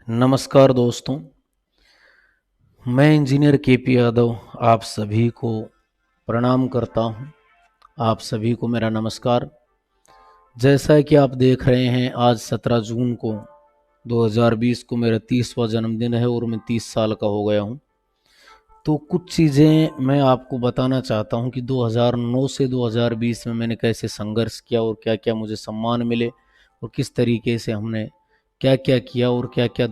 नमस्कार दोस्तों, मैं इंजीनियर केपी यादव आप सभी को प्रणाम करता हूं। आप सभी को मेरा नमस्कार। जैसा कि आप देख रहे हैं, आज 17 जून को 2020 को मेरा 30वां जन्मदिन है और मैं 30 साल का हो गया हूं। तो कुछ चीज़ें मैं आपको बताना चाहता हूं कि 2009 से 2020 में मैंने कैसे संघर्ष किया और क्या क्या मुझे सम्मान मिले और किस तरीके से हमने क्या क्या किया और क्या क्या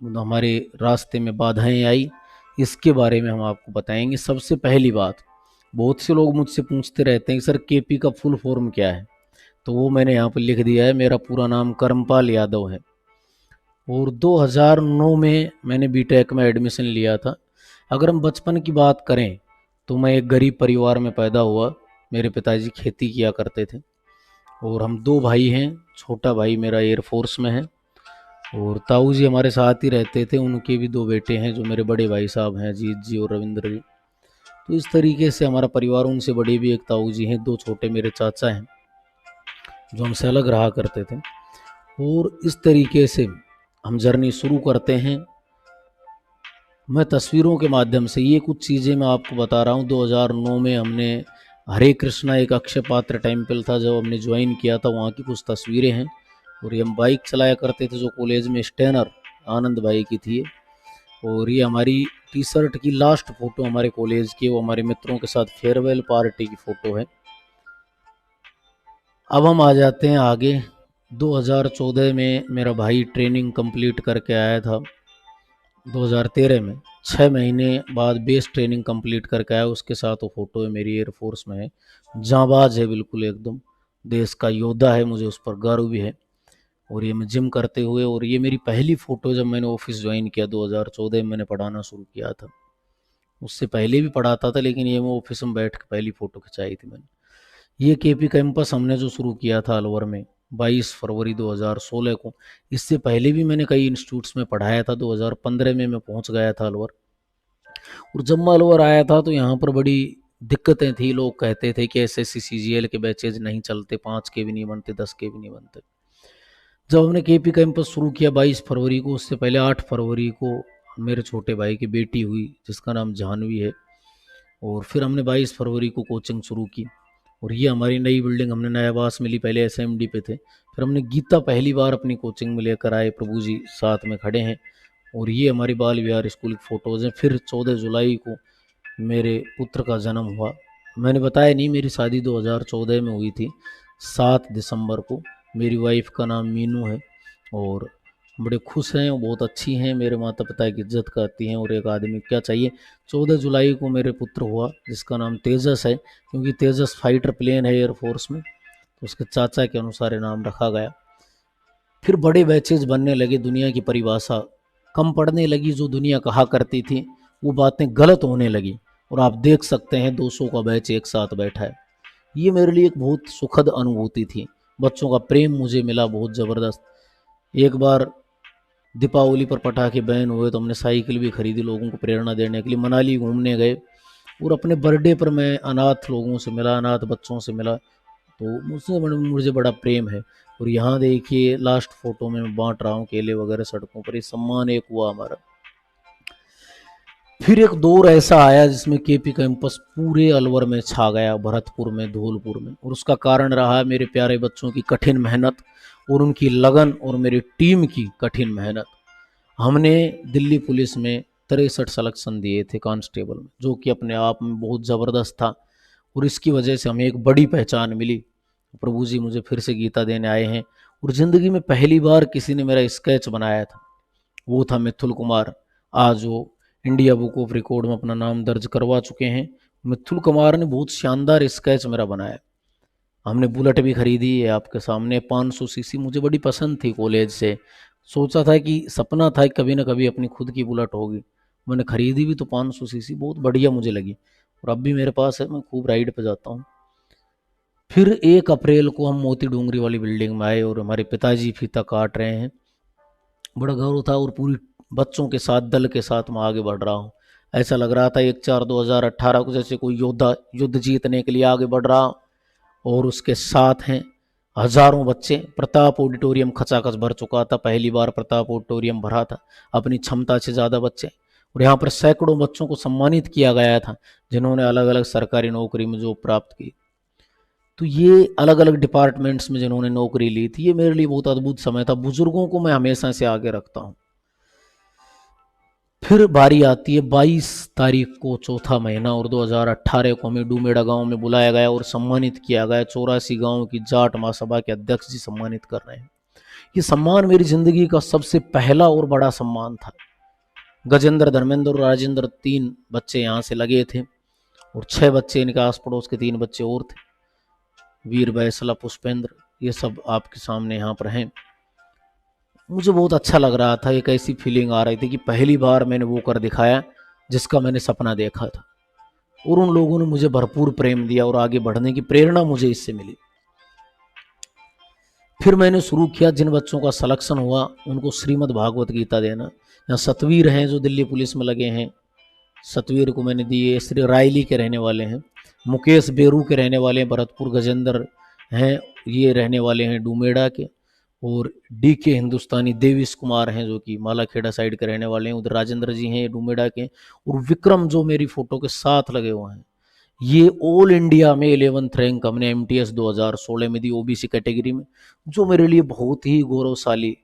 हमारे रास्ते में बाधाएं आई, इसके बारे में हम आपको बताएंगे। सबसे पहली बात, बहुत से लोग मुझसे पूछते रहते हैं कि सर केपी का फुल फॉर्म क्या है, तो वो मैंने यहाँ पर लिख दिया है। मेरा पूरा नाम कर्मपाल यादव है और 2009 में मैंने बीटेक में एडमिशन लिया था। अगर हम बचपन की बात करें तो मैं एक गरीब परिवार में पैदा हुआ। मेरे पिताजी खेती किया करते थे और हम दो भाई हैं। छोटा भाई मेरा एयरफोर्स में है और ताऊ जी हमारे साथ ही रहते थे। उनके भी दो बेटे हैं जो मेरे बड़े भाई साहब हैं, अजीत जी और रविंद्र जी। तो इस तरीके से हमारा परिवार, उनसे बड़े भी एक ताऊ जी हैं, दो छोटे मेरे चाचा हैं जो हमसे अलग रहा करते थे। और इस तरीके से हम जर्नी शुरू करते हैं। मैं तस्वीरों के माध्यम से ये कुछ चीज़ें मैं आपको बता रहा हूँ। 2009 में हमने हरे कृष्णा एक अक्षय पात्र टेम्पल था जब हमने ज्वाइन किया था, वहाँ की कुछ तस्वीरें हैं। और ये हम बाइक चलाया करते थे जो कॉलेज में स्टेनर आनंद भाई की थी। और ये हमारी टी शर्ट की लास्ट फोटो हमारे कॉलेज की, वो हमारे मित्रों के साथ फेयरवेल पार्टी की फ़ोटो है। अब हम आ जाते हैं आगे। 2014 में मेरा भाई ट्रेनिंग कंप्लीट करके आया था। 2013 में 6 महीने बाद बेस ट्रेनिंग कंप्लीट करके आया। उसके साथ वो फ़ोटो है मेरी, एयरफोर्स में है। जांबाज है बिल्कुल एकदम, देश का योद्धा है, मुझे उस पर गर्व भी है। और ये मैं जिम करते हुए, और ये मेरी पहली फ़ोटो जब मैंने ऑफिस ज्वाइन किया 2014 में, मैंने पढ़ाना शुरू किया था। उससे पहले भी पढ़ाता था लेकिन ये मैं ऑफिस में बैठ के पहली फ़ोटो खिंचाई थी मैंने। ये केपी कैंपस हमने जो शुरू किया था अलवर में 22 फरवरी 2016 को। इससे पहले भी मैंने कई इंस्टीट्यूट्स में पढ़ाया था। 2015 में मैं पहुंच गया था अलवर। और जब मैं अलवर आया था तो यहाँ पर बड़ी दिक्कतें थी। लोग कहते थे कि एसएससी सीजीएल के बैचेज नहीं चलते, 5 के भी नहीं बनते, 10 के भी नहीं बनते। जब हमने केपी कैंपस शुरू किया 22 फरवरी को, उससे पहले 8 फरवरी को मेरे छोटे भाई की बेटी हुई जिसका नाम जानवी है। और फिर हमने 22 फरवरी को कोचिंग शुरू की। और ये हमारी नई बिल्डिंग, हमने नया आवास मिली, पहले एसएमडी पे थे। फिर हमने गीता पहली बार अपनी कोचिंग में लेकर आए, प्रभु जी साथ में खड़े हैं। और ये हमारी बाल विहार स्कूल की फ़ोटोज़ हैं। फिर 14 जुलाई को मेरे पुत्र का जन्म हुआ। मैंने बताया नहीं, मेरी शादी 2014 में हुई थी 7 दिसंबर को। मेरी वाइफ का नाम मीनू है और बड़े खुश हैं, बहुत अच्छी हैं, मेरे माता पिता की इज्जत करती हैं। और एक आदमी क्या चाहिए। 14 जुलाई को मेरे पुत्र हुआ जिसका नाम तेजस है, क्योंकि तेजस फाइटर प्लेन है एयरफोर्स में, तो उसके चाचा के अनुसार नाम रखा गया। फिर बड़े बैचेज बनने लगे, दुनिया की परिभाषा कम पड़ने लगी। जो दुनिया कहा करती थी वो बातें गलत होने लगी। और आप देख सकते हैं 200 का बैच एक साथ बैठा है। ये मेरे लिए एक बहुत सुखद अनुभूति थी। बच्चों का प्रेम मुझे मिला बहुत ज़बरदस्त। एक बार दीपावली पर पटाखे बैन हुए तो हमने साइकिल भी खरीदी लोगों को प्रेरणा देने के लिए। मनाली घूमने गए और अपने बर्थडे पर मैं अनाथ लोगों से मिला, अनाथ बच्चों से मिला, तो मुझे बड़ा प्रेम है। और यहाँ देखिए लास्ट फोटो में मैं बांट रहा हूँ केले वगैरह सड़कों पर। ये सम्मान एक हुआ हमारा। फिर एक दौर ऐसा आया जिसमें केपी कैंपस पूरे अलवर में छा गया, भरतपुर में, धौलपुर में। और उसका कारण रहा मेरे प्यारे बच्चों की कठिन मेहनत और उनकी लगन और मेरी टीम की कठिन मेहनत। हमने दिल्ली पुलिस में 63 सिलेक्शन दिए थे कांस्टेबल में, जो कि अपने आप में बहुत ज़बरदस्त था। और इसकी वजह से हमें एक बड़ी पहचान मिली। प्रभु जी मुझे फिर से गीता देने आए हैं। और ज़िंदगी में पहली बार किसी ने मेरा स्केच बनाया था, वो था मिथुल कुमार। आज वो इंडिया बुक ऑफ रिकॉर्ड में अपना नाम दर्ज करवा चुके हैं। मिथुल कुमार ने बहुत शानदार स्केच मेरा बनाया। हमने बुलेट भी खरीदी है आपके सामने, 500 सीसी, मुझे बड़ी पसंद थी कॉलेज से। सोचा था कि सपना था कि कभी ना कभी अपनी खुद की बुलेट होगी। मैंने खरीदी भी तो 500 सीसी, बहुत बढ़िया मुझे लगी और अब भी मेरे पास है, मैं खूब राइड पे जाता हूँ। फिर 1 अप्रैल को हम मोती डूंगरी वाली बिल्डिंग में आए और हमारे पिताजी फीता काट रहे हैं। बड़ा गौरव था और पूरी बच्चों के साथ, दल के साथ मैं आगे बढ़ रहा हूँ। ऐसा लग रहा था 1/4/2018 को जैसे कोई योद्धा युद्ध जीतने के लिए आगे बढ़ रहा। और उसके साथ हैं हजारों बच्चे, प्रताप ऑडिटोरियम खचाखच भर चुका था, पहली बार प्रताप ऑडिटोरियम भरा था, अपनी क्षमता से ज़्यादा बच्चे। और यहाँ पर सैकड़ों बच्चों को सम्मानित किया गया था जिन्होंने अलग अलग सरकारी नौकरी में जॉब प्राप्त की। तो ये अलग अलग डिपार्टमेंट्स में जिन्होंने नौकरी ली थी, ये मेरे लिए बहुत अद्भुत समय था। बुजुर्गों को मैं हमेशा से आगे रखता हूँ। फिर बारी आती है 22 तारीख को, चौथा महीना, और 2018 को हमें डूमेड़ा गांव में बुलाया गया और सम्मानित किया गया। 84 गांव की जाट महासभा के अध्यक्ष जी सम्मानित कर रहे हैं। ये सम्मान मेरी जिंदगी का सबसे पहला और बड़ा सम्मान था। गजेंद्र, धर्मेंद्र और राजेंद्र 3 बच्चे यहाँ से लगे थे और 6 बच्चे इनके आस पड़ोस के 3 बच्चे और थे, वीर, बैसला, पुष्पेंद्र, ये सब आपके सामने यहाँ पर हैं। मुझे बहुत अच्छा लग रहा था। एक ऐसी फीलिंग आ रही थी कि पहली बार मैंने वो कर दिखाया जिसका मैंने सपना देखा था, और उन लोगों ने मुझे भरपूर प्रेम दिया और आगे बढ़ने की प्रेरणा मुझे इससे मिली। फिर मैंने शुरू किया, जिन बच्चों का सिलेक्शन हुआ उनको श्रीमद् भागवत गीता देना। यहाँ सतवीर हैं जो दिल्ली पुलिस में लगे हैं, सतवीर को मैंने दिए। श्री रायली के रहने वाले हैं, मुकेश बेरू के रहने वाले हैं भरतपुर, गजेंद्र हैं ये रहने वाले हैं डूमेड़ा के, और डी के हिंदुस्तानी देवीश कुमार हैं जो कि मालाखेड़ा साइड के रहने वाले हैं, उधर राजेंद्र जी हैं डूमेड़ा के, और विक्रम जो मेरी फोटो के साथ लगे हुए हैं, ये ऑल इंडिया में 11th रैंक हमने एमटीएस 2016 में दी ओबीसी कैटेगरी में, जो मेरे लिए बहुत ही गौरवशाली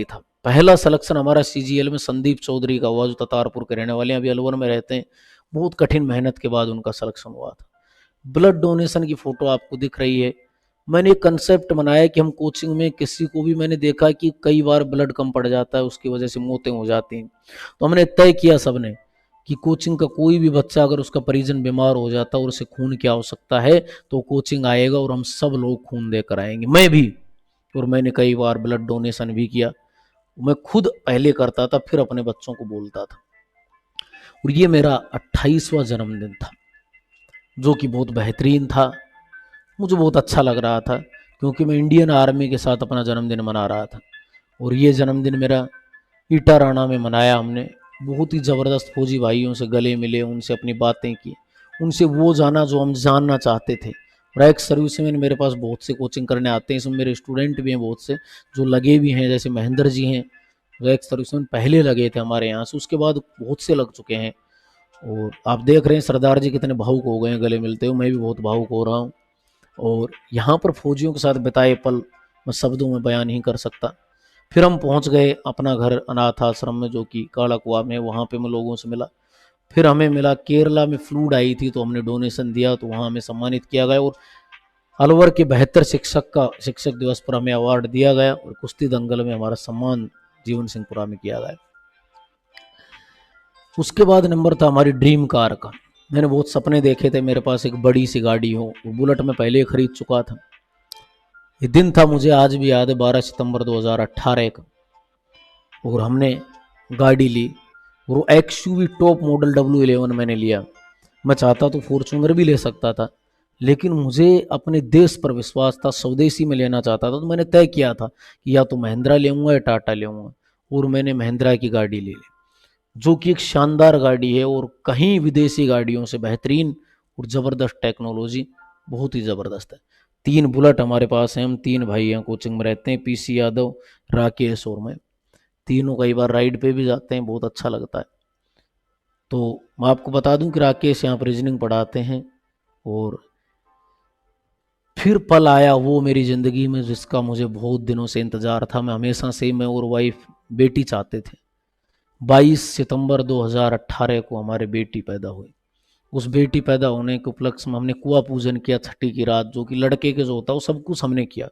था। पहला सिलेक्शन हमारा सीजीएल में संदीप चौधरी का हुआ जो ततारपुर के रहने वाले हैं, अभी अलवर में रहते हैं। बहुत कठिन मेहनत के बाद उनका सिलेक्शन हुआ था। ब्लड डोनेशन की फोटो आपको दिख रही है। मैंने एक कंसेप्ट बनाया कि हम कोचिंग में किसी को भी, मैंने देखा कि कई बार ब्लड कम पड़ जाता है, उसकी वजह से मौतें हो जाती हैं, तो हमने तय किया सबने कि कोचिंग का कोई भी बच्चा अगर उसका परिजन बीमार हो जाता है और उसे खून की आवश्यकता है तो कोचिंग आएगा और हम सब लोग खून देकर आएंगे, मैं भी। और मैंने कई बार ब्लड डोनेशन भी किया। मैं खुद पहले करता था, फिर अपने बच्चों को बोलता था। और ये मेरा 28वां जन्मदिन था जो कि बहुत बेहतरीन था। मुझे बहुत अच्छा लग रहा था क्योंकि मैं इंडियन आर्मी के साथ अपना जन्मदिन मना रहा था। और ये जन्मदिन मेरा इटाराना में मनाया हमने। बहुत ही ज़बरदस्त फौजी भाइयों से गले मिले, उनसे अपनी बातें की, उनसे वो जाना जो हम जानना चाहते थे। और एक्स सर्विस में मेरे पास बहुत से कोचिंग करने आते हैं, इसमें मेरे स्टूडेंट भी हैं बहुत से जो लगे भी हैं, जैसे महेंद्र जी हैं जो एक्स सर्विस में पहले लगे थे हमारे यहाँ से, उसके बाद बहुत से लग चुके हैं। और आप देख रहे हैं सरदार जी कितने भावुक हो गए हैं गले मिलते हुए, मैं भी बहुत भावुक हो रहा हूँ। और यहाँ पर फौजियों के साथ बिताए पल मैं शब्दों में बयान नहीं कर सकता। फिर हम पहुँच गए अपना घर अनाथ आश्रम में जो कि काला कुआ में, वहाँ पे मैं लोगों से मिला। फिर हमें मिला केरला में फ्लूड आई थी तो हमने डोनेशन दिया, तो वहाँ हमें सम्मानित किया गया। और अलवर के बेहतर शिक्षक दिवस पर हमें अवार्ड दिया गया, और कुश्ती दंगल में हमारा सम्मान जीवन सिंहपुरा में किया गया। उसके बाद नंबर था हमारी ड्रीम कार का। मैंने बहुत सपने देखे थे मेरे पास एक बड़ी सी गाड़ी हो, वो बुलेट में पहले ही खरीद चुका था। ये दिन था मुझे आज भी याद है, 12 सितंबर 2018 का। और हमने गाड़ी ली, और वो एक्सयूवी टॉप मॉडल W11 मैंने लिया। मैं चाहता तो फॉर्च्यूनर भी ले सकता था, लेकिन मुझे अपने देश पर विश्वास था, स्वदेशी में लेना चाहता था। तो मैंने तय किया था कि या तो महिंद्रा लेऊंगा या टाटा लेऊंगा, और मैंने महिंद्रा की गाड़ी ले ली जो कि एक शानदार गाड़ी है और कहीं विदेशी गाड़ियों से बेहतरीन और ज़बरदस्त टेक्नोलॉजी, बहुत ही ज़बरदस्त है। 3 बुलेट हमारे पास हैं, हम 3 भाई हैं कोचिंग में रहते हैं, पीसी यादव, राकेश और मैं। तीनों कई बार राइड पे भी जाते हैं, बहुत अच्छा लगता है। तो मैं आपको बता दूं कि राकेश यहाँ पर रीजनिंग पढ़ाते हैं। और फिर पल आया वो मेरी ज़िंदगी में जिसका मुझे बहुत दिनों से इंतज़ार था। मैं हमेशा से, मैं और वाइफ बेटी चाहते थे। 22 सितंबर 2018 को हमारे बेटी पैदा हुई। उस बेटी पैदा होने के उपलक्ष्य में हमने कुआ पूजन किया छठी की रात, जो कि लड़के के जो होता है वो सब कुछ हमने किया।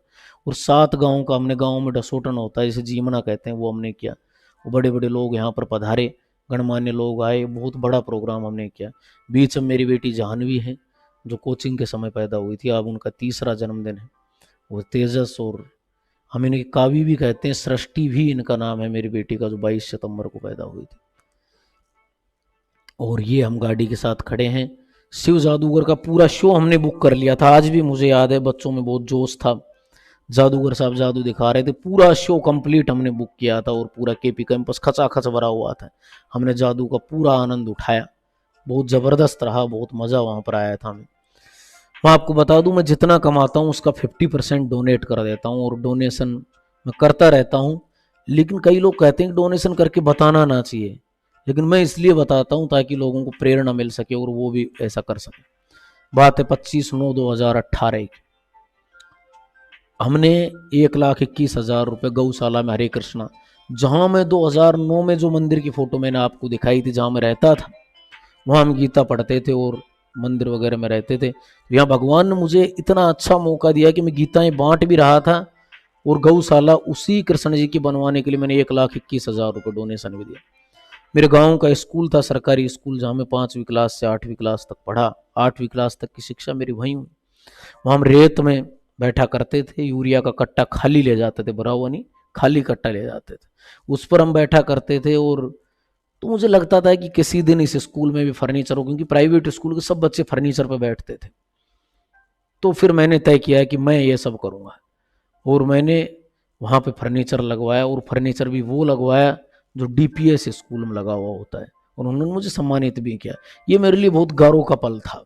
और 7 गाँव का हमने, गाँव में डसोटन होता है जिसे जीमना कहते हैं, वो हमने किया। वो बड़े बड़े लोग यहाँ पर पधारे, गणमान्य लोग आए, बहुत बड़ा प्रोग्राम हमने किया। बीच में मेरी बेटी जाह्नवी है जो कोचिंग के समय पैदा हुई थी, अब उनका 3रा जन्मदिन है। वो तेजस, और हम इन्हें कावी भी कहते हैं, सृष्टि भी इनका नाम है मेरी बेटी का जो 22 सितंबर को पैदा हुई थी। और ये हम गाड़ी के साथ खड़े हैं। शिव जादूगर का पूरा शो हमने बुक कर लिया था, आज भी मुझे याद है, बच्चों में बहुत जोश था। जादूगर साहब जादू दिखा रहे थे, पूरा शो कंप्लीट हमने बुक किया था, और पूरा केपी कैंपस खचाखच भरा हुआ था। हमने जादू का पूरा आनंद उठाया, बहुत ज़बरदस्त रहा, बहुत मज़ा वहाँ पर आया था हमें। मैं आपको बता दूं, मैं जितना कमाता हूं उसका 50% डोनेट कर देता हूं, और डोनेशन मैं करता रहता हूं। लेकिन कई लोग कहते हैं कि डोनेशन करके बताना ना चाहिए, लेकिन मैं इसलिए बताता हूं ताकि लोगों को प्रेरणा मिल सके और वो भी ऐसा कर सके। बात है 25/9/2018 की। हमने 1,21,000 रुपये गौशाला में, हरे कृष्णा, जहां मैं 2009 में जो मंदिर की फोटो मैंने आपको दिखाई थी, जहां मैं रहता था, वहां हम गीता पढ़ते थे और मंदिर वगैरह में रहते थे। तो यहाँ भगवान ने मुझे इतना अच्छा मौका दिया कि मैं गीताएं बांट भी रहा था, और गौशाला उसी कृष्ण जी की बनवाने के लिए मैंने 1,21,000 रुपये डोनेशन भी दिया। मेरे गांव का स्कूल था, सरकारी स्कूल, जहाँ मैं 5वीं क्लास से 8वीं क्लास तक पढ़ा। 8वीं क्लास तक की शिक्षा मेरी वहीं हुई। वहाँ हम रेत में बैठा करते थे, यूरिया का कट्टा खाली ले जाते थे, भरा हुआ नहीं, खाली कट्टा ले जाते थे, उस पर हम बैठा करते थे। और तो मुझे लगता था कि किसी दिन इस स्कूल में भी फर्नीचर हो, क्योंकि प्राइवेट स्कूल के सब बच्चे फर्नीचर पर बैठते थे। तो फिर मैंने तय किया कि मैं ये सब करूँगा, और मैंने वहाँ पे फर्नीचर लगवाया, और फर्नीचर भी वो लगवाया जो डीपीएस स्कूल में लगा हुआ होता है, और उन्होंने मुझे सम्मानित भी किया। ये मेरे लिए बहुत गर्व का पल था।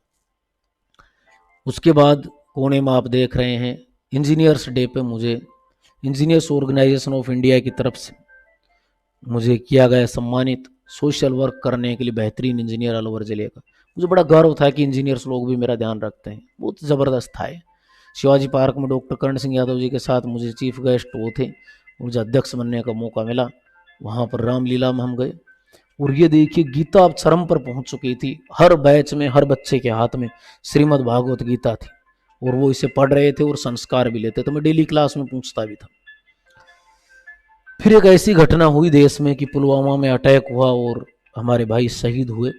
उसके बाद कोने में आप देख रहे हैं, इंजीनियर्स डे पे मुझे इंजीनियर्स ऑर्गेनाइजेशन ऑफ इंडिया की तरफ से मुझे किया गया सम्मानित, सोशल वर्क करने के लिए बेहतरीन इंजीनियर अलवर जिले का। मुझे बड़ा गर्व था कि इंजीनियर्स लोग भी मेरा ध्यान रखते हैं, बहुत ज़बरदस्त था ये। शिवाजी पार्क में डॉक्टर कर्ण सिंह यादव जी के साथ मुझे चीफ गेस्ट वो थे, मुझे अध्यक्ष बनने का मौका मिला। वहाँ पर रामलीला में हम गए, और ये देखिए गीता अब चरम पर पहुंच चुकी थी। हर बैच में, हर बच्चे के हाथ में श्रीमद् भागवत गीता थी, और वो इसे पढ़ रहे थे और संस्कार भी लेते। तो मैं डेली क्लास में पूछता भी था। फिर एक ऐसी घटना हुई देश में कि पुलवामा में अटैक हुआ और हमारे भाई शहीद हुए।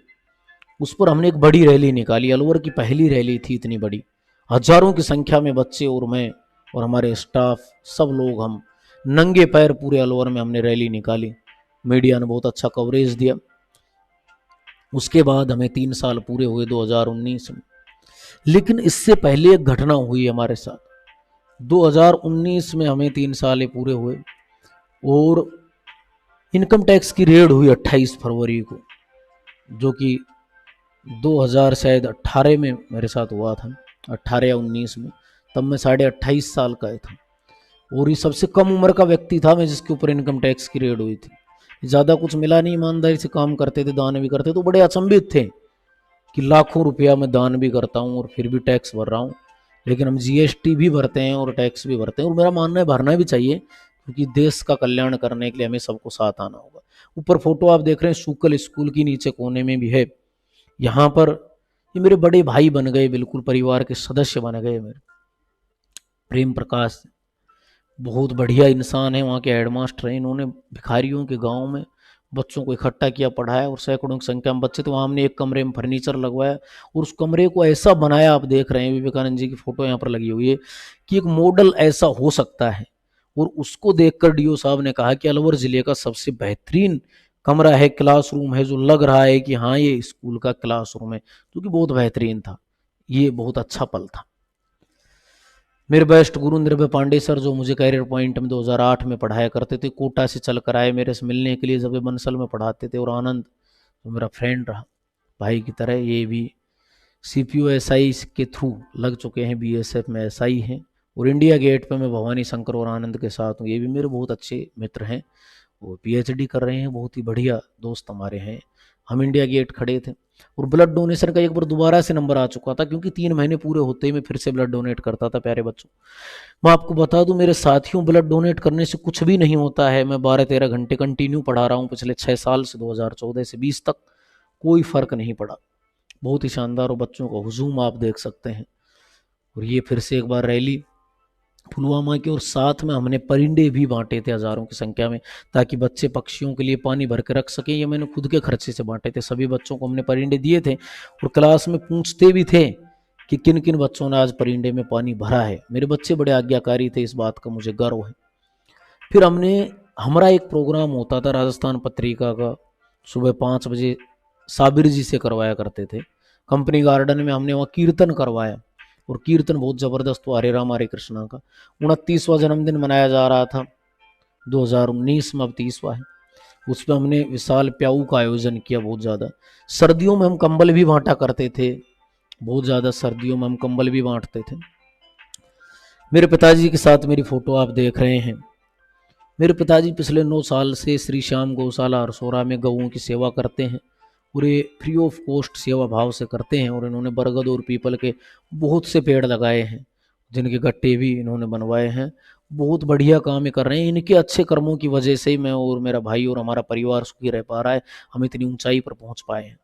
उस पर हमने एक बड़ी रैली निकाली, अलवर की पहली रैली थी इतनी बड़ी, हजारों की संख्या में बच्चे और मैं और हमारे स्टाफ, सब लोग, हम नंगे पैर पूरे अलवर में हमने रैली निकाली। मीडिया ने बहुत अच्छा कवरेज दिया। उसके बाद हमें 3 साल पूरे हुए 2019 में। लेकिन इससे पहले एक घटना हुई हमारे साथ। 2019 में हमें 3 साल पूरे हुए, और इनकम टैक्स की रेड हुई 28 फरवरी को, जो कि 2018 में मेरे साथ हुआ था, 18 या 19 में। तब मैं 28.5 साल का था, और ये सबसे कम उम्र का व्यक्ति था मैं जिसके ऊपर इनकम टैक्स की रेड हुई थी। ज़्यादा कुछ मिला नहीं, ईमानदारी से काम करते थे, दान भी करते, तो बड़े अचंभित थे कि लाखों रुपया मैं दान भी करता हूँ और फिर भी टैक्स भर रहा हूँ। लेकिन हम जीएसटी भी भरते हैं और टैक्स भी भरते हैं, और मेरा मानना है भरना भी चाहिए, क्योंकि देश का कल्याण करने के लिए हमें सबको साथ आना होगा। ऊपर फोटो आप देख रहे हैं शुक्ल स्कूल की, नीचे कोने में भी है। यहाँ पर ये मेरे बड़े भाई बन गए, बिल्कुल परिवार के सदस्य बन गए मेरे। प्रेम प्रकाश बहुत बढ़िया इंसान है, वहाँ के हेडमास्टर हैं। इन्होंने भिखारियों के गांव में बच्चों को इकट्ठा किया, पढ़ाया, और सैकड़ों की संख्या में बच्चे। तो वहाँ हमने एक कमरे में फर्नीचर लगवाया, और उस कमरे को ऐसा बनाया, आप देख रहे हैं विवेकानंद जी की फोटो यहाँ पर लगी हुई है, कि एक मॉडल ऐसा हो सकता है। और उसको देखकर डीओ साहब ने कहा कि अलवर जिले का सबसे बेहतरीन कमरा है, क्लासरूम है, जो लग रहा है कि हाँ ये स्कूल का क्लासरूम है, क्योंकि बहुत बेहतरीन था। ये बहुत अच्छा पल था। मेरे बेस्ट गुरु निर्भय पांडे सर, जो मुझे कैरियर पॉइंट में 2008 में पढ़ाया करते थे, कोटा से चल कर आए मेरे से मिलने के लिए, जब वे बंसल में पढ़ाते थे। और आनंद, जो मेरा फ्रेंड रहा भाई की तरह, ये भी सीपीओ एसआई के थ्रू लग चुके हैं, बीएसएफ में एसआई हैं। और इंडिया गेट पे मैं भवानी शंकर और आनंद के साथ हूँ, ये भी मेरे बहुत अच्छे मित्र हैं, वो पीएचडी कर रहे हैं, बहुत ही बढ़िया दोस्त हमारे हैं। हम इंडिया गेट खड़े थे, और ब्लड डोनेशन का एक बार दोबारा से नंबर आ चुका था, क्योंकि 3 महीने पूरे होते ही मैं फिर से ब्लड डोनेट करता था प्यारे बच्चों। मैं आपको बता दूं मेरे साथियों, ब्लड डोनेट करने से कुछ भी नहीं होता है। मैं 12-13 घंटे कंटिन्यू पढ़ा रहा हूँ पिछले 6 साल से, 2014 से 20 तक, कोई फर्क नहीं पड़ा। बहुत ही शानदार, और बच्चों का हुजूम आप देख सकते हैं। और ये फिर से एक बार रैली पुलवामा की, और साथ में हमने परिंदे भी बांटे थे हजारों की संख्या में, ताकि बच्चे पक्षियों के लिए पानी भर के रख सकें। ये मैंने खुद के खर्चे से बांटे थे, सभी बच्चों को हमने परिंदे दिए थे, और क्लास में पूछते भी थे कि किन किन बच्चों ने आज परिंदे में पानी भरा है। मेरे बच्चे बड़े आज्ञाकारी थे, इस बात का मुझे गर्व है। फिर हमारा एक प्रोग्राम होता था राजस्थान पत्रिका का, सुबह 5 बजे साबिर जी से करवाया करते थे, कंपनी गार्डन में हमने वहाँ कीर्तन करवाया। और कीर्तन बहुत ज़बरदस्त हुआ, हरे राम हरे कृष्णा का। 29वां जन्मदिन मनाया जा रहा था 2019 में, अब 30वां है। उसमें हमने विशाल प्याऊ का आयोजन किया, बहुत ज़्यादा। सर्दियों में हम कंबल भी बांटा करते थे, बहुत ज़्यादा सर्दियों में हम कंबल भी बांटते थे। मेरे पिताजी के साथ मेरी फ़ोटो आप देख रहे हैं। मेरे पिताजी पिछले 9 साल से श्री श्याम गौशाला हरसोरा में गऊओं की सेवा करते हैं और ये फ्री ऑफ कॉस्ट सेवा भाव से करते हैं। और इन्होंने बरगद और पीपल के बहुत से पेड़ लगाए हैं, जिनके गट्टे भी इन्होंने बनवाए हैं। बहुत बढ़िया काम ये कर रहे हैं। इनके अच्छे कर्मों की वजह से ही मैं और मेरा भाई और हमारा परिवार सुखी रह पा रहा है, हम इतनी ऊंचाई पर पहुंच पाए हैं।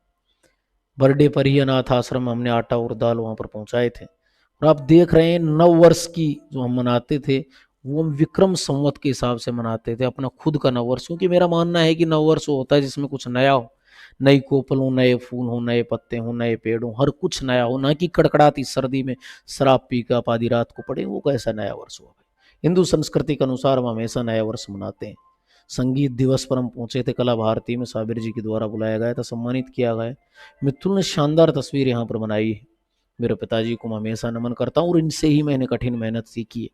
बर्थडे पर ही अनाथ आश्रम में हमने आटा और दाल वहाँ पर पहुँचाए थे। और आप देख रहे हैं 9 वर्ष की जो हम मनाते थे, वो हम विक्रम संवत के हिसाब से मनाते थे, अपना खुद का 9 वर्ष। क्योंकि मेरा मानना है कि 9 वर्ष होता है जिसमें कुछ नया हो, नई कोपल हो, नए फूल हो, नए पत्ते हो, नए पेड़ हो, हर कुछ नया हो, ना कि कड़कड़ाती सर्दी में शराब पी कर आप आधी रात को पड़े, वो कैसा नया वर्ष हुआ। हिंदू संस्कृति के अनुसार हम हमेशा नया वर्ष मनाते हैं। संगीत दिवस पर हम पहुंचे थे, कला भारती में साबिर जी के द्वारा बुलाया गया था, सम्मानित किया गया। मिथुन ने शानदार तस्वीर यहाँ पर बनाई है। मेरे पिताजी को मैं हमेशा नमन करता हूँ और इनसे ही मैंने कठिन मेहनत सीखी है।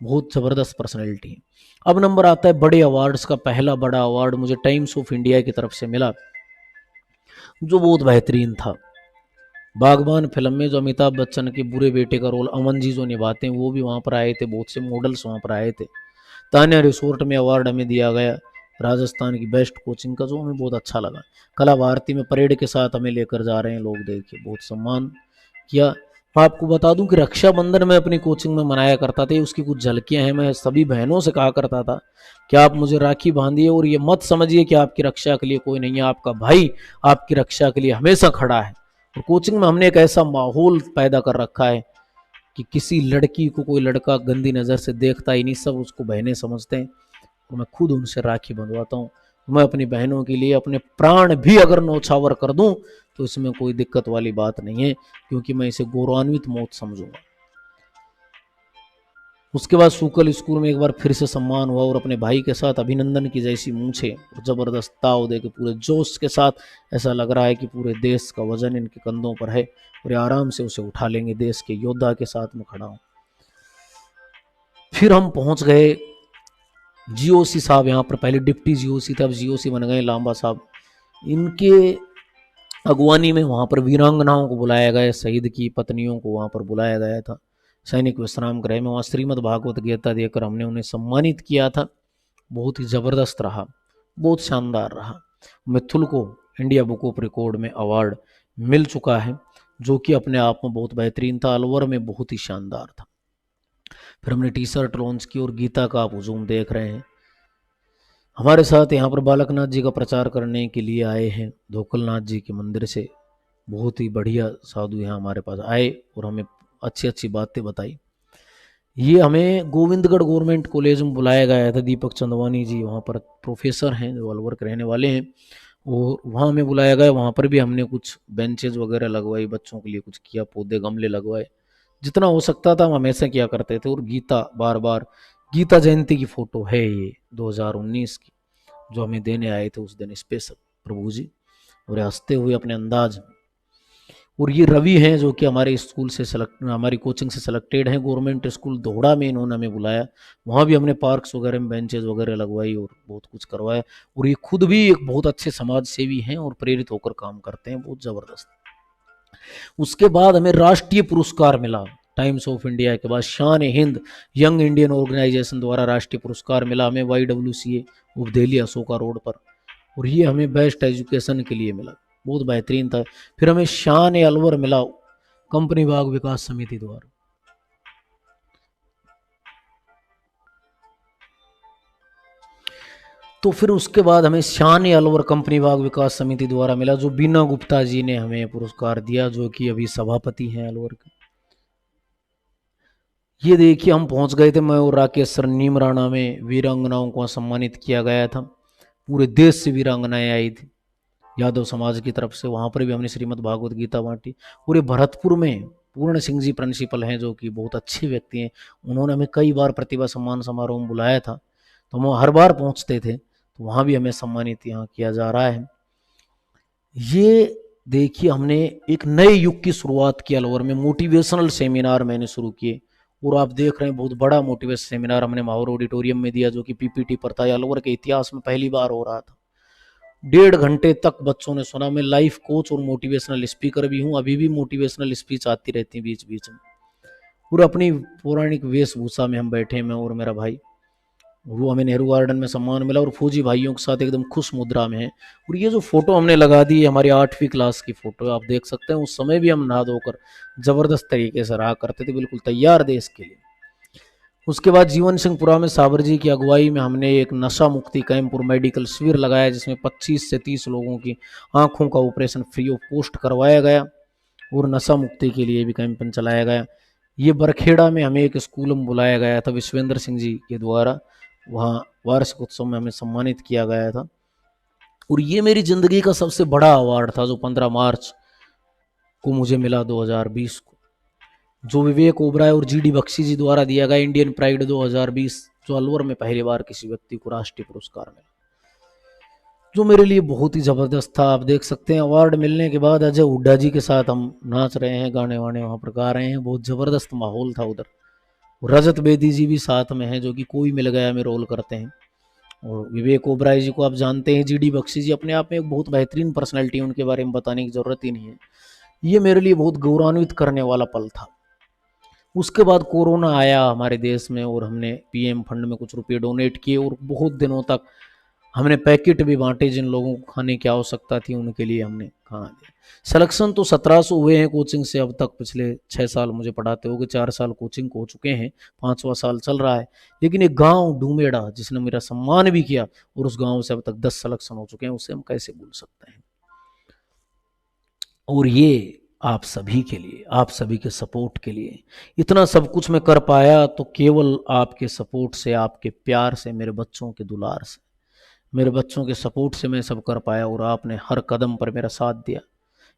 बहुत ज़बरदस्त पर्सनैलिटी है। अब नंबर आता है बड़े अवार्ड्स का। पहला बड़ा अवार्ड मुझे टाइम्स ऑफ इंडिया की तरफ से मिला, जो बहुत बेहतरीन था। बागबान फिल्म में जो अमिताभ बच्चन के बुरे बेटे का रोल अमन जी जो निभाते हैं, वो भी वहाँ पर आए थे, बहुत से मॉडल्स वहाँ पर आए थे। तान्या रिसोर्ट में अवार्ड हमें दिया गया राजस्थान की बेस्ट कोचिंग का, जो हमें बहुत अच्छा लगा। कला भारती में परेड के साथ हमें लेकर जा रहे हैं लोग, देखिए बहुत सम्मान किया। मैं आपको बता दूं कि रक्षाबंधन में अपनी कोचिंग में मनाया करता था, उसकी कुछ झलकियां हैं। मैं सभी बहनों से कहा करता था कि आप मुझे राखी बांधिए और ये मत समझिए कि आपकी रक्षा के लिए कोई नहीं है, आपका भाई आपकी रक्षा के लिए हमेशा खड़ा है। और कोचिंग में हमने एक ऐसा माहौल पैदा कर रखा है कि किसी लड़की को कोई लड़का गंदी नज़र से देखता ही नहीं, सब उसको बहनें समझते हैं। और मैं खुद उनसे राखी बंधवाता हूँ। मैं अपनी बहनों के लिए अपने प्राण भी अगर नौछावर कर दूं तो इसमें कोई दिक्कत वाली बात नहीं है, क्योंकि मैं इसे गौरवान्वित मौत समझूंगा। उसके बाद सुकल स्कूल में एक बार फिर से सम्मान हुआ और अपने भाई के साथ अभिनंदन की जैसी मूछे और जबरदस्त ताव दे के पूरे जोश के साथ, ऐसा लग रहा है कि पूरे देश का वजन इनके कंधों पर है और ये आराम से उसे उठा लेंगे। देश के योद्धा के साथ में खड़ा हूं। फिर हम पहुंच गए जीओसी साहब, यहाँ पर पहले डिप्टी जीओसी थे, अब जीओसी बन गए लांबा साहब। इनके अगवानी में वहाँ पर वीरांगनाओं को बुलाया गया, शहीद की पत्नियों को वहाँ पर बुलाया गया था सैनिक विश्राम गृह में। वहाँ श्रीमद् भागवत गीता देकर हमने उन्हें सम्मानित किया था। बहुत ही ज़बरदस्त रहा, बहुत शानदार रहा। मिथुल को इंडिया बुक ऑफ रिकॉर्ड में अवार्ड मिल चुका है, जो कि अपने आप में बहुत बेहतरीन था, अलवर में बहुत ही शानदार था। फिर हमने टी शर्ट लॉन्च की और गीता का आप हुजूम देख रहे हैं। हमारे साथ यहाँ पर बालकनाथ जी का प्रचार करने के लिए आए हैं धोकलनाथ जी के मंदिर से। बहुत ही बढ़िया साधु यहाँ हमारे पास आए और हमें अच्छी अच्छी बातें बताई। ये हमें गोविंदगढ़ गवर्नमेंट कॉलेज में बुलाया गया था। दीपक चंदवानी जी वहाँ पर प्रोफेसर हैं, जो अलवर के रहने वाले हैं, और वहाँ हमें बुलाया गया। वहाँ पर भी हमने कुछ बेंचेज वगैरह लगवाई, बच्चों के लिए कुछ किया, पौधे गमले लगवाए, जितना हो सकता था हम हमेशा किया करते थे। और गीता बार बार, गीता जयंती की फ़ोटो है ये 2019 की, जो हमें देने आए थे उस दिन स्पेशल प्रभु जी, और हंसते हुए अपने अंदाज में। और ये रवि हैं जो कि हमारे स्कूल से हमारी कोचिंग से सिलेक्टेड हैं। गवर्नमेंट स्कूल दोहड़ा में इन्होंने हमें बुलाया, वहाँ भी हमने पार्क्स वगैरह में बेंचेज वगैरह लगवाई और बहुत कुछ करवाया। और ये खुद भी एक बहुत अच्छे समाज सेवी हैं और प्रेरित होकर काम करते हैं, बहुत ज़बरदस्त। उसके बाद हमें राष्ट्रीय पुरस्कार मिला टाइम्स ऑफ इंडिया के बाद। शान हिंद यंग इंडियन ऑर्गेनाइजेशन द्वारा राष्ट्रीय पुरस्कार मिला हमें YWCA of Delhi Ashoka road पर, और ये हमें बेस्ट एजुकेशन के लिए मिला, बहुत बेहतरीन था। फिर हमें शान अलवर मिला कंपनी बाग विकास समिति द्वारा। तो फिर उसके बाद हमें शान अलवर कंपनी बाग विकास समिति द्वारा मिला, जो बीना गुप्ता जी ने हमें पुरस्कार दिया, जो कि अभी सभापति हैं अलवर के। ये देखिए हम पहुंच गए थे, मैं और राकेश सर नीमराणा में वीरांगनाओं को सम्मानित किया गया था। पूरे देश से वीरांगनाएं आई थी यादव समाज की तरफ से, वहाँ पर भी हमने श्रीमद् भागवत गीता बांटी। पूरे भरतपुर में पूर्ण सिंह जी प्रिंसिपल हैं, जो कि बहुत अच्छे व्यक्ति हैं, उन्होंने हमें कई बार प्रतिभा सम्मान समारोह में बुलाया था, तो हम हर बार पहुँचते थे, तो वहाँ भी हमें सम्मानित यहाँ किया जा रहा है। ये देखिए हमने एक नए युग की शुरुआत की अलवर में, मोटिवेशनल सेमिनार मैंने शुरू किए, और आप देख रहे हैं बहुत बड़ा मोटिवेशन सेमिनार हमने माहौर ऑडिटोरियम में दिया, जो कि PPT पर था। अलवर के इतिहास में पहली बार हो रहा था। 1.5 घंटे तक बच्चों ने सुना। मैं लाइफ कोच और मोटिवेशनल स्पीकर भी हूँ, अभी भी मोटिवेशनल स्पीच आती रहती है बीच बीच में। और अपनी पौराणिक वेशभूषा में हम बैठे, मैं और मेरा भाई। वो हमें नेहरू गार्डन में सम्मान मिला और फौजी भाइयों के साथ एकदम खुश मुद्रा में है। और ये जो फोटो हमने लगा दी है हमारी 8वीं क्लास की फोटो, आप देख सकते हैं। उस समय भी हम नहा धोकर जबरदस्त तरीके से रहा करते थे, बिल्कुल तैयार देश के लिए। उसके बाद जीवन सिंहपुरा में साबर जी की अगुवाई में हमने एक नशा मुक्ति कैंप और मेडिकल शिविर लगाया, जिसमें 25 से 30 लोगों की आंखों का ऑपरेशन फ्री ऑफ कॉस्ट करवाया गया और नशा मुक्ति के लिए भी कैंपेन चलाया गया। ये बरखेड़ा में हमें एक स्कूल में बुलाया गया था विश्वेंद्र सिंह जी के द्वारा, वहाँ वार्षिक उत्सव में हमें सम्मानित किया गया था। और ये मेरी ज़िंदगी का सबसे बड़ा अवार्ड था जो 15 मार्च को मुझे मिला 2020 को, जो विवेक ओबराय और जीडी बख्शी जी द्वारा दिया गया इंडियन प्राइड 2020, जो अलवर में पहली बार किसी व्यक्ति को राष्ट्रीय पुरस्कार मिला, जो मेरे लिए बहुत ही ज़बरदस्त था। आप देख सकते हैं अवार्ड मिलने के बाद अजय हुड्डा जी के साथ हम नाच रहे हैं, गाने वाने वहाँ पर गा रहे हैं, बहुत ज़बरदस्त माहौल था उधर। रजत बेदी जी भी साथ में हैं, जो कि कोई मिल गया में रोल करते हैं। और विवेक ओबराय जी को आप जानते हैं, जीडी बख्शी जी अपने आप में एक बहुत बेहतरीन पर्सनैलिटी, उनके बारे में बताने की ज़रूरत ही नहीं है। ये मेरे लिए बहुत गौरवान्वित करने वाला पल था। उसके बाद कोरोना आया हमारे देश में और हमने पीएम फंड में कुछ रुपये डोनेट किए और बहुत दिनों तक हमने पैकेट भी बांटे, जिन लोगों को खाने की आवश्यकता थी उनके लिए हमने खाना दिया। सिलेक्शन तो 1700 हुए हैं कोचिंग से अब तक, पिछले 6 साल मुझे पढ़ाते हो गए, 4 साल कोचिंग को हो चुके हैं, 5वां साल चल रहा है। लेकिन एक गांव डूमेड़ा जिसने मेरा सम्मान भी किया और उस गांव से अब तक 10 सिलेक्शन हो चुके हैं, उसे हम कैसे भूल सकते हैं। और ये आप सभी के लिए, आप सभी के सपोर्ट के लिए। इतना सब कुछ मैं कर पाया तो केवल आपके सपोर्ट से, आपके प्यार से, मेरे बच्चों के दुलार से, मेरे बच्चों के सपोर्ट से मैं सब कर पाया। और आपने हर कदम पर मेरा साथ दिया।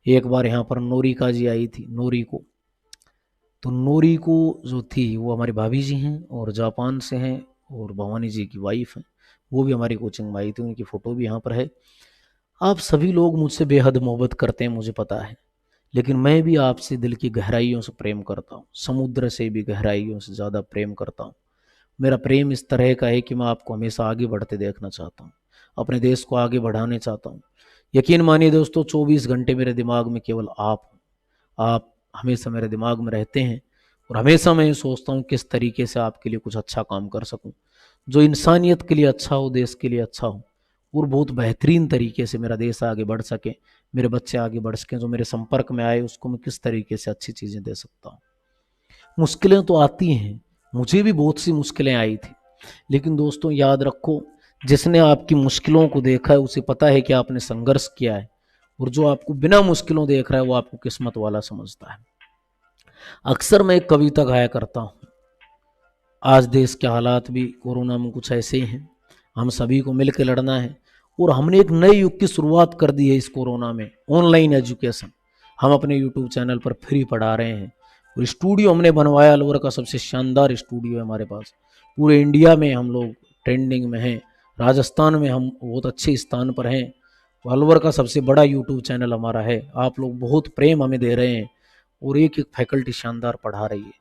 एक बार यहाँ पर नोरिका जी आई थी, नोरी को जो थी वो हमारी भाभी जी हैं और जापान से हैं और भवानी जी की वाइफ हैं, वो भी हमारी कोचिंग में आई थी, उनकी फ़ोटो भी यहाँ पर है। आप सभी लोग मुझसे बेहद मोहब्बत करते हैं, मुझे पता है, लेकिन मैं भी आपसे दिल की गहराइयों से प्रेम करता हूँ, समुद्र से भी गहराइयों से ज़्यादा प्रेम करता हूँ। मेरा प्रेम इस तरह का है कि मैं आपको हमेशा आगे बढ़ते देखना चाहता हूँ, अपने देश को आगे बढ़ाने चाहता हूँ। यकीन मानिए दोस्तों, 24 घंटे मेरे दिमाग में केवल आप हमेशा मेरे दिमाग में रहते हैं। और हमेशा मैं ये सोचता हूँ किस तरीके से आपके लिए कुछ अच्छा काम कर सकूँ, जो इंसानियत के लिए अच्छा हो, देश के लिए अच्छा हो, और बहुत बेहतरीन तरीके से मेरा देश आगे बढ़ सके, मेरे बच्चे आगे बढ़ सकें। जो मेरे संपर्क में आए उसको मैं किस तरीके से अच्छी चीज़ें दे सकता हूँ। मुश्किलें तो आती हैं, मुझे भी बहुत सी मुश्किलें आई थी, लेकिन दोस्तों याद रखो, जिसने आपकी मुश्किलों को देखा है उसे पता है कि आपने संघर्ष किया है, और जो आपको बिना मुश्किलों देख रहा है वो आपको किस्मत वाला समझता है। अक्सर मैं एक कविता गाया करता हूँ, आज देश के हालात भी कोरोना में कुछ ऐसे ही हैं, हम सभी को मिलकर लड़ना है। और हमने एक नए युग की शुरुआत कर दी है इस कोरोना में, ऑनलाइन एजुकेशन। हम अपने यूट्यूब चैनल पर फ्री पढ़ा रहे हैं, और स्टूडियो हमने बनवाया, अलवर का सबसे शानदार स्टूडियो है हमारे पास। पूरे इंडिया में हम लोग ट्रेंडिंग में हैं, राजस्थान में हम बहुत अच्छे स्थान पर हैं, अलवर का सबसे बड़ा यूट्यूब चैनल हमारा है। आप लोग बहुत प्रेम हमें दे रहे हैं और एक एक फैकल्टी शानदार पढ़ा रही है।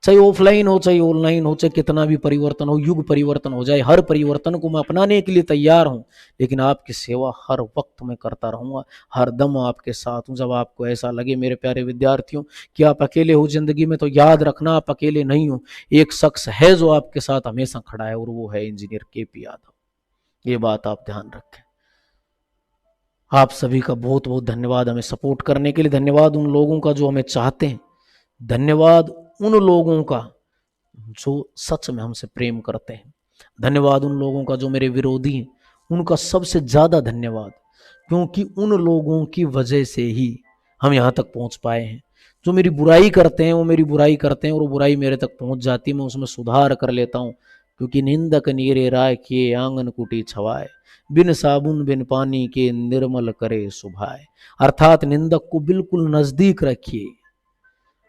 चाहे ऑफलाइन हो, चाहे ऑनलाइन हो, चाहे कितना भी परिवर्तन हो, युग परिवर्तन हो जाए, हर परिवर्तन को मैं अपनाने के लिए तैयार हूं। लेकिन आपकी सेवा हर वक्त मैं करता रहूंगा, हर दम आपके साथ हूं। जब आपको ऐसा लगे मेरे प्यारे विद्यार्थियों कि आप अकेले हो जिंदगी में, तो याद रखना आप अकेले नहीं हो। एक शख्स है जो आपके साथ हमेशा खड़ा है, और वो है इंजीनियर केपी यादव। ये बात आप ध्यान रखें। आप सभी का बहुत बहुत धन्यवाद हमें सपोर्ट करने के लिए। धन्यवाद उन लोगों का जो हमें चाहते हैं, धन्यवाद उन लोगों का जो सच में हमसे प्रेम करते हैं, धन्यवाद उन लोगों का जो मेरे विरोधी हैं, उनका सबसे ज़्यादा धन्यवाद, क्योंकि उन लोगों की वजह से ही हम यहाँ तक पहुँच पाए हैं। जो मेरी बुराई करते हैं वो मेरी बुराई करते हैं, और वो बुराई मेरे तक पहुँच जाती है, मैं उसमें सुधार कर लेता हूँ। क्योंकि निंदक नीरे राय किए आंगन कुटी छवाए, बिन साबुन बिन पानी के निर्मल करे सुभाए। अर्थात निंदक को बिल्कुल नज़दीक रखिए,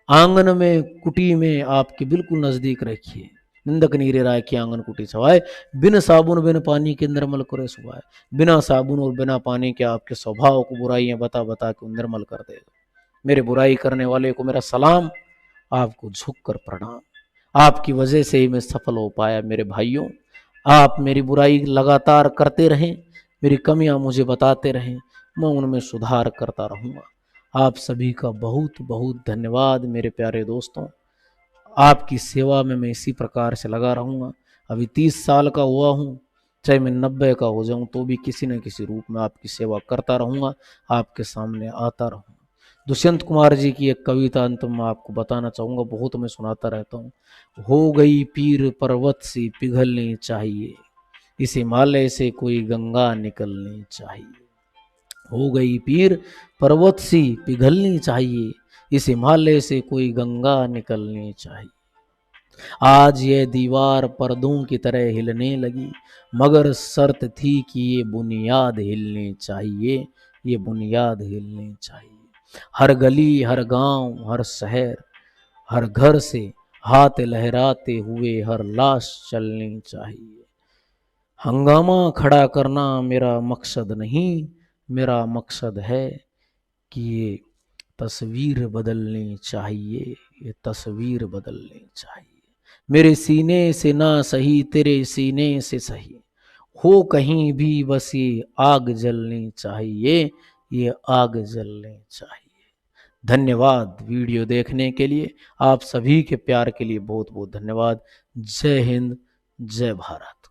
आंगन में, कुटी में आपके बिल्कुल नजदीक रखिए। निंदक नीरे राय की आंगन कुटी छवाए, बिन साबुन बिन पानी के निर्मल करे सुभाए। बिना साबुन और बिना पानी के आपके स्वभाव को बुराइयां बता बता के निर्मल कर देगा। मेरे बुराई करने वाले को मेरा सलाम, आपको झुक कर प्रणाम। आपकी वजह से ही मैं सफल हो पाया। मेरे भाइयों, आप मेरी बुराई लगातार करते रहें, मेरी कमियां मुझे बताते रहें, मैं उनमें सुधार करता रहूँगा। आप सभी का बहुत बहुत धन्यवाद मेरे प्यारे दोस्तों। आपकी सेवा में मैं इसी प्रकार से लगा रहूँगा। अभी 30 साल का हुआ हूँ, चाहे मैं 90 का हो जाऊँ तो भी किसी न किसी रूप में आपकी सेवा करता रहूँगा, आपके सामने आता रहूँगा। दुष्यंत कुमार जी की एक कविता अंत में आपको बताना चाहूँगा, बहुत मैं सुनाता रहता हूँ। हो गई पीर पर्वत सी पिघलनी चाहिए, इस हिमालय से कोई गंगा निकलनी चाहिए। हो गई पीर पर्वत सी पिघलनी चाहिए, इस हिमालय से कोई गंगा निकलनी चाहिए। आज ये दीवार पर्दों की तरह हिलने लगी, मगर शर्त थी कि ये बुनियाद हिलनी चाहिए, ये बुनियाद हिलनी चाहिए। हर गली, हर गांव, हर शहर, हर घर से हाथ लहराते हुए हर लाश चलनी चाहिए। हंगामा खड़ा करना मेरा मकसद नहीं, मेरा मकसद है कि ये तस्वीर बदलनी चाहिए, ये तस्वीर बदलनी चाहिए। मेरे सीने से ना सही तेरे सीने से सही, हो कहीं भी बस ये आग जलनी चाहिए, ये आग जलनी चाहिए। धन्यवाद वीडियो देखने के लिए, आप सभी के प्यार के लिए बहुत बहुत धन्यवाद। जय हिंद, जय भारत।